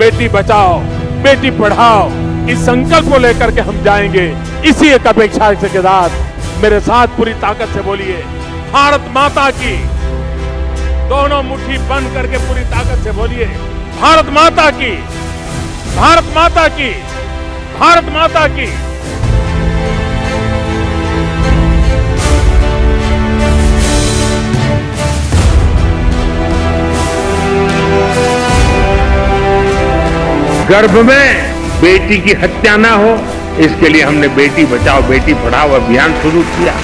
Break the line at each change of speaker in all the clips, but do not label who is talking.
बेटी बचाओ बेटी पढ़ाओ इस संकल्प को लेकर के हम जाएंगे। इसी एक अपेक्षा के साथ मेरे साथ पूरी ताकत से बोलिए, भारत माता की। दोनों मुट्ठी बंद करके पूरी ताकत से बोलिए, भारत माता की, भारत माता की, भारत माता की।
गर्भ में बेटी की हत्या ना हो, इसके लिए हमने बेटी बचाओ बेटी पढ़ाओ अभियान शुरू किया।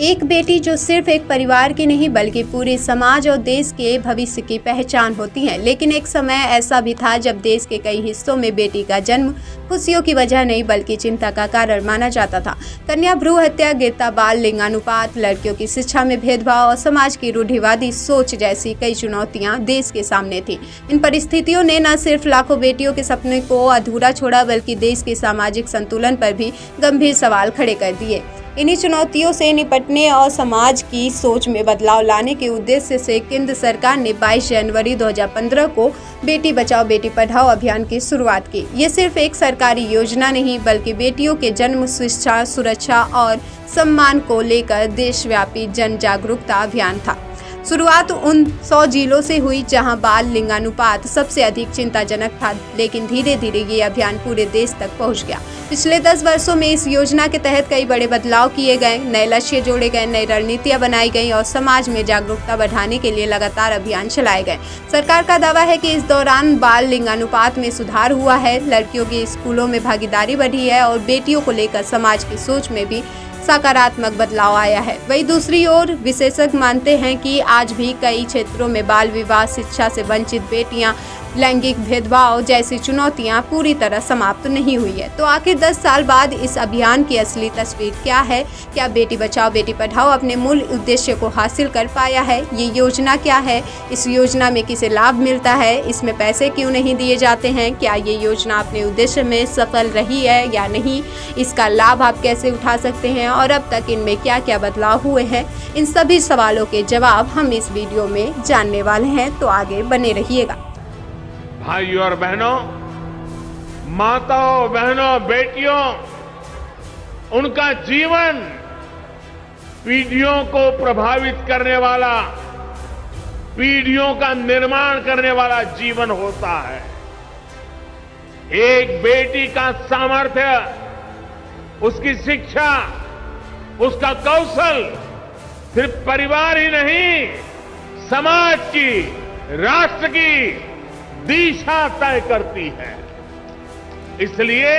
एक बेटी जो सिर्फ एक परिवार की नहीं बल्कि पूरे समाज और देश के भविष्य की पहचान होती है। लेकिन एक समय ऐसा भी था जब देश के कई हिस्सों में बेटी का जन्म खुशियों की वजह नहीं बल्कि चिंता का कारण माना जाता था। कन्या भ्रूण हत्या, गिरता बाल लिंगानुपात, लड़कियों की शिक्षा में भेदभाव और समाज की रूढ़िवादी सोच जैसी कई चुनौतियां देश के सामने थी। इन परिस्थितियों ने न सिर्फ लाखों बेटियों के सपने को अधूरा छोड़ा बल्कि देश के सामाजिक संतुलन पर भी गंभीर सवाल खड़े कर दिए। इन्हीं चुनौतियों से निपटने और समाज की सोच में बदलाव लाने के उद्देश्य से केंद्र सरकार ने 22 जनवरी 2015 को बेटी बचाओ बेटी पढ़ाओ अभियान की शुरुआत की। ये सिर्फ एक सरकारी योजना नहीं बल्कि बेटियों के जन्म, शिक्षा, सुरक्षा और सम्मान को लेकर देशव्यापी जन जागरूकता अभियान था। शुरुआत उन 100 जिलों से हुई जहां बाल लिंगानुपात सबसे अधिक चिंताजनक था, लेकिन धीरे धीरे ये अभियान पूरे देश तक पहुंच गया। पिछले 10 वर्षों में इस योजना के तहत कई बड़े बदलाव किए गए, नए लक्ष्य जोड़े गए, नई रणनीतियां बनाई गई और समाज में जागरूकता बढ़ाने के लिए लगातार अभियान चलाए गए। सरकार का दावा है कि इस दौरान बाल लिंगानुपात में सुधार हुआ है, लड़कियों की स्कूलों में भागीदारी बढ़ी है और बेटियों को लेकर समाज की सोच में भी सकारात्मक बदलाव आया है। वहीं दूसरी ओर विशेषज्ञ मानते हैं कि आज भी कई क्षेत्रों में बाल विवाह, शिक्षा से वंचित बेटियां, लैंगिक भेदभाव जैसी चुनौतियां पूरी तरह समाप्त नहीं हुई है। तो आखिर 10 साल बाद इस अभियान की असली तस्वीर क्या है? क्या बेटी बचाओ बेटी पढ़ाओ अपने मूल उद्देश्य को हासिल कर पाया है? ये योजना क्या है? इस योजना में किसे लाभ मिलता है? इसमें पैसे क्यों नहीं दिए जाते हैं? क्या ये योजना अपने उद्देश्य में सफल रही है या नहीं? इसका लाभ आप कैसे उठा सकते हैं और अब तक इनमें क्या क्या बदलाव हुए हैं? इन सभी सवालों के जवाब हम इस वीडियो में जानने वाले हैं, तो आगे बने रहिएगा।
भाइयों और बहनों, माताओं बहनों बेटियों, उनका जीवन पीढ़ियों को प्रभावित करने वाला, पीढ़ियों का निर्माण करने वाला जीवन होता है। एक बेटी का सामर्थ्य, उसकी शिक्षा, उसका कौशल सिर्फ परिवार ही नहीं, समाज की, राष्ट्र की दिशा तय करती है। इसलिए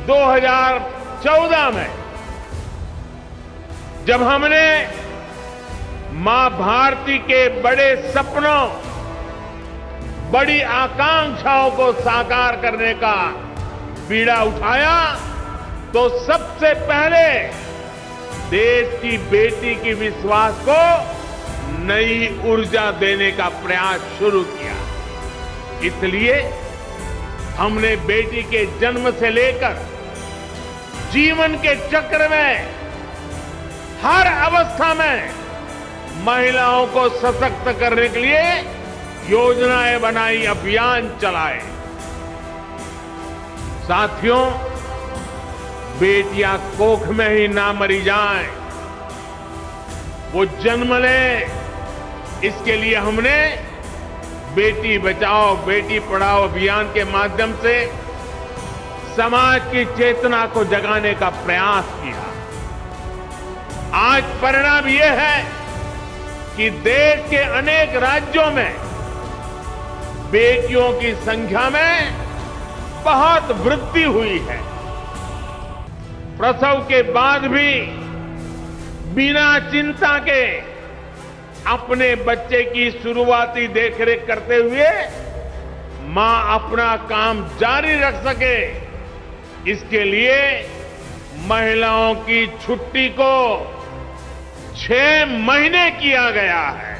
2014 में जब हमने मां भारती के बड़े सपनों, बड़ी आकांक्षाओं को साकार करने का बीड़ा उठाया, तो सबसे पहले देश की बेटी की विश्वास को नई ऊर्जा देने का प्रयास शुरू किया। इसलिए हमने बेटी के जन्म से लेकर जीवन के चक्र में हर अवस्था में महिलाओं को सशक्त करने के लिए योजनाएं बनाई, अभियान चलाए। साथियों, बेटियां कोख में ही ना मरी जाएं, वो जन्म लें, इसके लिए हमने बेटी बचाओ बेटी पढ़ाओ अभियान के माध्यम से समाज की चेतना को जगाने का प्रयास किया। आज परिणाम यह है कि देश के अनेक राज्यों में बेटियों की संख्या में बहुत वृद्धि हुई है। प्रसव के बाद भी बिना चिंता के अपने बच्चे की शुरुआती देखरेख करते हुए मां अपना काम जारी रख सके, इसके लिए महिलाओं की छुट्टी को 6 महीने किया गया है।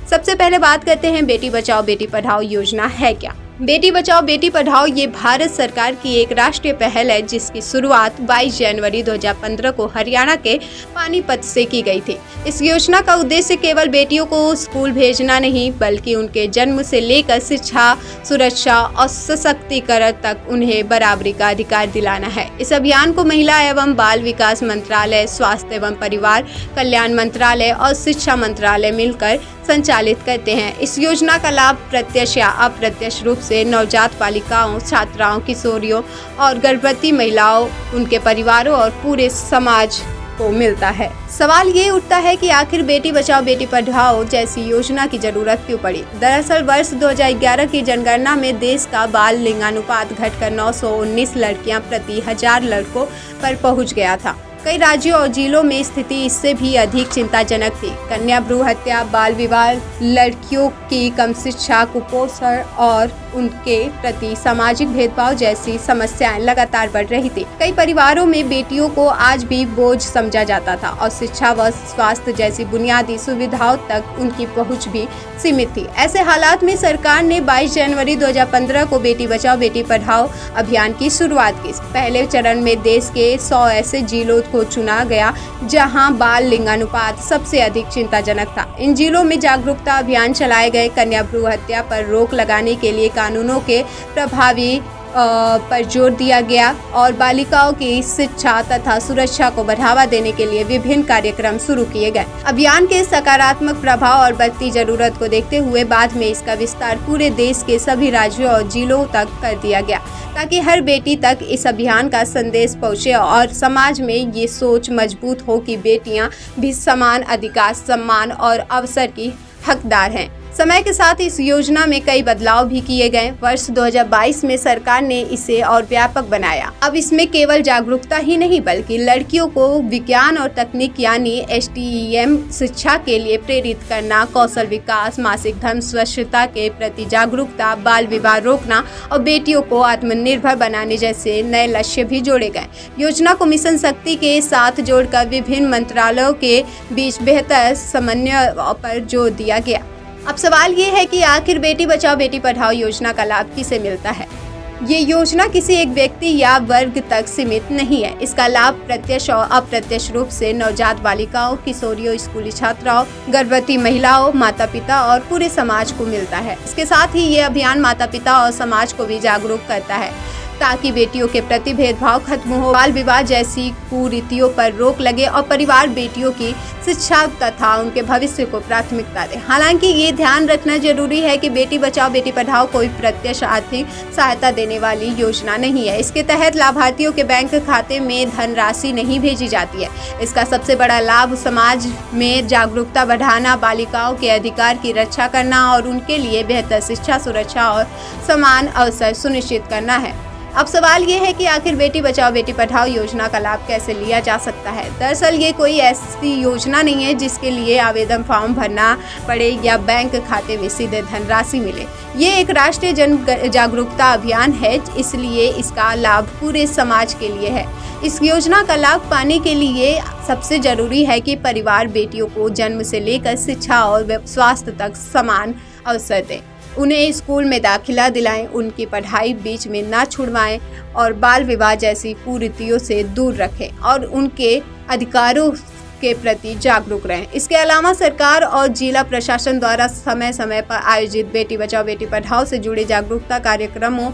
सबसे पहले बात करते हैं बेटी बचाओ बेटी पढ़ाओ योजना है क्या। बेटी बचाओ बेटी पढ़ाओ ये भारत सरकार की एक राष्ट्रीय पहल है जिसकी शुरुआत 22 जनवरी 2015 को हरियाणा के पानीपत से की गई थी। इस योजना का उद्देश्य केवल बेटियों को स्कूल भेजना नहीं बल्कि उनके जन्म से लेकर शिक्षा, सुरक्षा और सशक्तिकरण तक उन्हें बराबरी का अधिकार दिलाना है। इस अभियान को महिला एवं बाल विकास मंत्रालय, स्वास्थ्य एवं परिवार कल्याण मंत्रालय और शिक्षा मंत्रालय मिलकर संचालित करते हैं। इस योजना का लाभ प्रत्यक्ष या अप्रत्यक्ष रूप से नवजात बालिकाओं, छात्राओं, किशोरियों और गर्भवती महिलाओं, उनके परिवारों और पूरे समाज को मिलता है। सवाल ये उठता है कि आखिर बेटी बचाओ बेटी पढ़ाओ जैसी योजना की जरूरत क्यों पड़ी। दरअसल वर्ष 2011 की जनगणना में देश का बाल लिंगानुपात घटकर 919 लड़कियां प्रति 1000 लड़कों पर पहुंच गया था। कई राज्यों और जिलों में स्थिति इससे भी अधिक चिंताजनक थी। कन्या भ्रूण हत्या, बाल विवाह, लड़कियों की कम शिक्षा, कुपोषण और उनके प्रति सामाजिक भेदभाव जैसी समस्याएं लगातार बढ़ रही थी। कई परिवारों में बेटियों को आज भी बोझ समझा जाता था और शिक्षा व स्वास्थ्य जैसी बुनियादी सुविधाओं तक उनकी पहुंच भी सीमित थी। ऐसे हालात में सरकार ने 22 जनवरी 2015 को बेटी बचाओ बेटी पढ़ाओ अभियान की शुरुआत की। पहले चरण में देश के 100 ऐसे जिलों को चुना गया जहां बाल लिंगानुपात सबसे अधिक चिंताजनक था। इन जिलों में जागरूकता अभियान चलाए गए। कन्या भ्रूण हत्या पर रोक लगाने के लिए कानूनों के प्रभावी पर जोर दिया गया और बालिकाओं की शिक्षा तथा सुरक्षा को बढ़ावा देने के लिए विभिन्न कार्यक्रम शुरू किए गए। अभियान के सकारात्मक प्रभाव और बढ़ती जरूरत को देखते हुए बाद में इसका विस्तार पूरे देश के सभी राज्यों और जिलों तक कर दिया गया ताकि हर बेटी तक इस अभियान का संदेश पहुंचे और समाज में ये सोच मजबूत हो कि बेटियां भी समान अधिकार, सम्मान और अवसर की हकदार हैं। समय के साथ इस योजना में कई बदलाव भी किए गए। वर्ष 2022 में सरकार ने इसे और व्यापक बनाया। अब इसमें केवल जागरूकता ही नहीं बल्कि लड़कियों को विज्ञान और तकनीक यानी STEM शिक्षा के लिए प्रेरित करना, कौशल विकास, मासिक धर्म स्वच्छता के प्रति जागरूकता, बाल विवाह रोकना और बेटियों को आत्मनिर्भर बनाने जैसे नए लक्ष्य भी जोड़े गए। योजना को मिशन शक्ति के साथ जोड़कर विभिन्न मंत्रालयों के बीच बेहतर समन्वय पर जोर दिया गया। अब सवाल ये है कि आखिर बेटी बचाओ बेटी पढ़ाओ योजना का लाभ किसे मिलता है। ये योजना किसी एक व्यक्ति या वर्ग तक सीमित नहीं है। इसका लाभ प्रत्यक्ष और अप्रत्यक्ष रूप से नवजात बालिकाओं, किशोरियों, स्कूली छात्राओं, गर्भवती महिलाओं, माता पिता और पूरे समाज को मिलता है। इसके साथ ही ये अभियान माता पिता और समाज को भी जागरूक करता है ताकि बेटियों के प्रति भेदभाव खत्म हो, बाल विवाह जैसी कुरीतियों पर रोक लगे और परिवार बेटियों की शिक्षा तथा उनके भविष्य को प्राथमिकता दे। हालांकि ये ध्यान रखना जरूरी है कि बेटी बचाओ बेटी पढ़ाओ कोई प्रत्यक्ष आर्थिक सहायता देने वाली योजना नहीं है। इसके तहत लाभार्थियों के बैंक खाते में धनराशि नहीं भेजी जाती है। इसका सबसे बड़ा लाभ समाज में जागरूकता बढ़ाना, बालिकाओं के अधिकार की रक्षा करना और उनके लिए बेहतर शिक्षा, सुरक्षा और समान अवसर सुनिश्चित करना है। अब सवाल ये है कि आखिर बेटी बचाओ बेटी पढ़ाओ योजना का लाभ कैसे लिया जा सकता है। दरअसल ये कोई ऐसी योजना नहीं है जिसके लिए आवेदन फॉर्म भरना पड़े या बैंक खाते में सीधे धनराशि मिले। ये एक राष्ट्रीय जन जागरूकता अभियान है, इसलिए इसका लाभ पूरे समाज के लिए है। इस योजना का लाभ पाने के लिए सबसे जरूरी है कि परिवार बेटियों को जन्म से लेकर शिक्षा और स्वास्थ्य तक समान अवसर दें, उन्हें स्कूल में दाखिला दिलाएं, उनकी पढ़ाई बीच में ना छुड़वाएं और बाल विवाह जैसी कुरीतियों से दूर रखें और उनके अधिकारों के प्रति जागरूक रहें। इसके अलावा सरकार और जिला प्रशासन द्वारा समय समय पर आयोजित बेटी बचाओ बेटी पढ़ाओ से जुड़े जागरूकता कार्यक्रमों,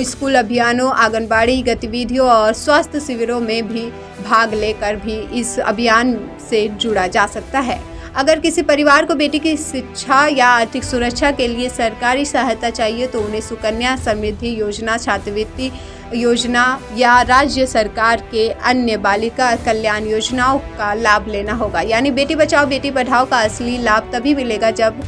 स्कूल अभियानों, आंगनबाड़ी गतिविधियों और स्वास्थ्य शिविरों में भी भाग लेकर भी इस अभियान से जुड़ा जा सकता है। अगर किसी परिवार को बेटी की शिक्षा या आर्थिक सुरक्षा के लिए सरकारी सहायता चाहिए तो उन्हें सुकन्या समृद्धि योजना, छात्रवृत्ति योजना या राज्य सरकार के अन्य बालिका कल्याण योजनाओं का लाभ लेना होगा। यानी बेटी बचाओ बेटी पढ़ाओ का असली लाभ तभी मिलेगा जब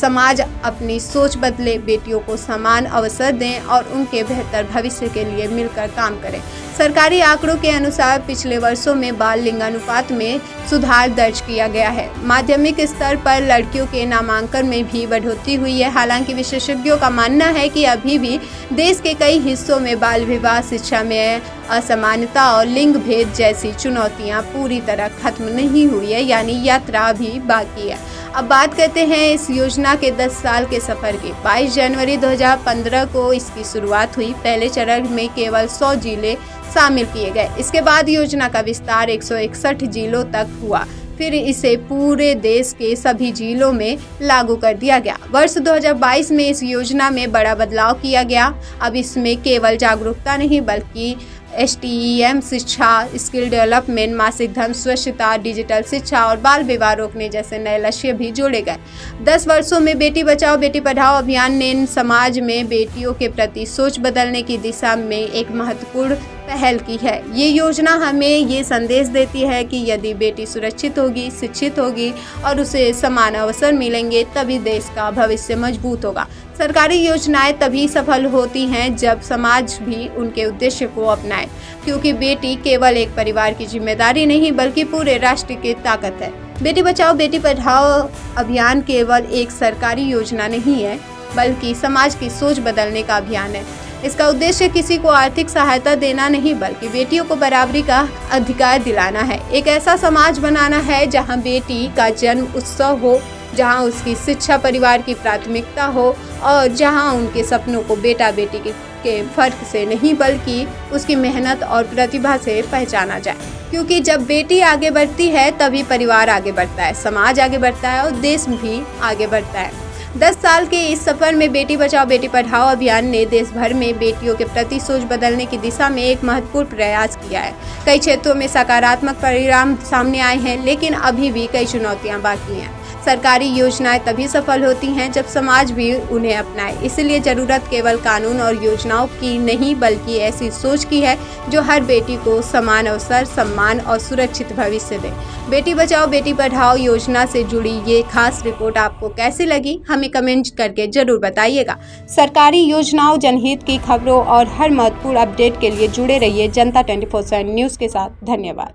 समाज अपनी सोच बदले, बेटियों को समान अवसर दें और उनके बेहतर भविष्य के लिए मिलकर काम करें। सरकारी आंकड़ों के अनुसार पिछले वर्षों में बाल लिंगानुपात में सुधार दर्ज किया गया है। माध्यमिक स्तर पर लड़कियों के नामांकन में भी बढ़ोतरी हुई है। हालांकि विशेषज्ञों का मानना है कि अभी भी देश के कई हिस्सों में बाल विवाह, शिक्षा में असमानता और लिंग भेद जैसी चुनौतियां पूरी तरह खत्म नहीं हुई है, यानी यात्रा भी बाकी है। अब बात करते हैं इस योजना के 10 साल के सफर की। 22 जनवरी 2015 को इसकी शुरुआत हुई। पहले चरण में केवल 100 जिले शामिल किए गए। इसके बाद योजना का विस्तार 161 जिलों तक हुआ। फिर इसे पूरे देश के सभी जिलों में लागू कर दिया गया। वर्ष 2022 में इस योजना में बड़ा बदलाव किया गया। अब इसमें केवल जागरूकता नहीं बल्कि STEM शिक्षा, स्किल डेवलपमेंट, मासिक धर्म स्वच्छता, डिजिटल शिक्षा और बाल विवाह रोकने जैसे नए लक्ष्य भी जोड़े गए। 10 वर्षों में बेटी बचाओ बेटी पढ़ाओ अभियान ने समाज में बेटियों के प्रति सोच बदलने की दिशा में एक महत्वपूर्ण पहल की है। ये योजना हमें ये संदेश देती है कि यदि बेटी सुरक्षित होगी, शिक्षित होगी और उसे समान अवसर मिलेंगे तभी देश का भविष्य मजबूत होगा। सरकारी योजनाएं तभी सफल होती हैं जब समाज भी उनके उद्देश्य को अपनाए, क्योंकि बेटी केवल एक परिवार की जिम्मेदारी नहीं बल्कि पूरे राष्ट्र की ताकत है। बेटी बचाओ बेटी पढ़ाओ अभियान केवल एक सरकारी योजना नहीं है बल्कि समाज की सोच बदलने का अभियान है। इसका उद्देश्य किसी को आर्थिक सहायता देना नहीं बल्कि बेटियों को बराबरी का अधिकार दिलाना है। एक ऐसा समाज बनाना है जहां बेटी का जन्म उत्सव हो, जहां उसकी शिक्षा परिवार की प्राथमिकता हो और जहां उनके सपनों को बेटा बेटी के फर्क से नहीं बल्कि उसकी मेहनत और प्रतिभा से पहचाना जाए। क्योंकि जब बेटी आगे बढ़ती है तभी परिवार आगे बढ़ता है, समाज आगे बढ़ता है और देश भी आगे बढ़ता है। 10 साल के इस सफर में बेटी बचाओ बेटी पढ़ाओ अभियान ने देश भर में बेटियों के प्रति सोच बदलने की दिशा में एक महत्वपूर्ण प्रयास किया है। कई क्षेत्रों में सकारात्मक परिणाम सामने आए हैं, लेकिन अभी भी कई चुनौतियां बाकी हैं। सरकारी योजनाएं तभी सफल होती हैं जब समाज भी उन्हें अपनाए। इसलिए जरूरत केवल कानून और योजनाओं की नहीं बल्कि ऐसी सोच की है जो हर बेटी को समान अवसर, सम्मान और सुरक्षित भविष्य दे। बेटी बचाओ बेटी पढ़ाओ योजना से जुड़ी ये खास रिपोर्ट आपको कैसी लगी, हमें कमेंट करके जरूर बताइएगा। सरकारी योजनाओं, जनहित की खबरों और हर महत्वपूर्ण अपडेट के लिए जुड़े रहिए जनता 24/7 न्यूज़ के साथ। धन्यवाद।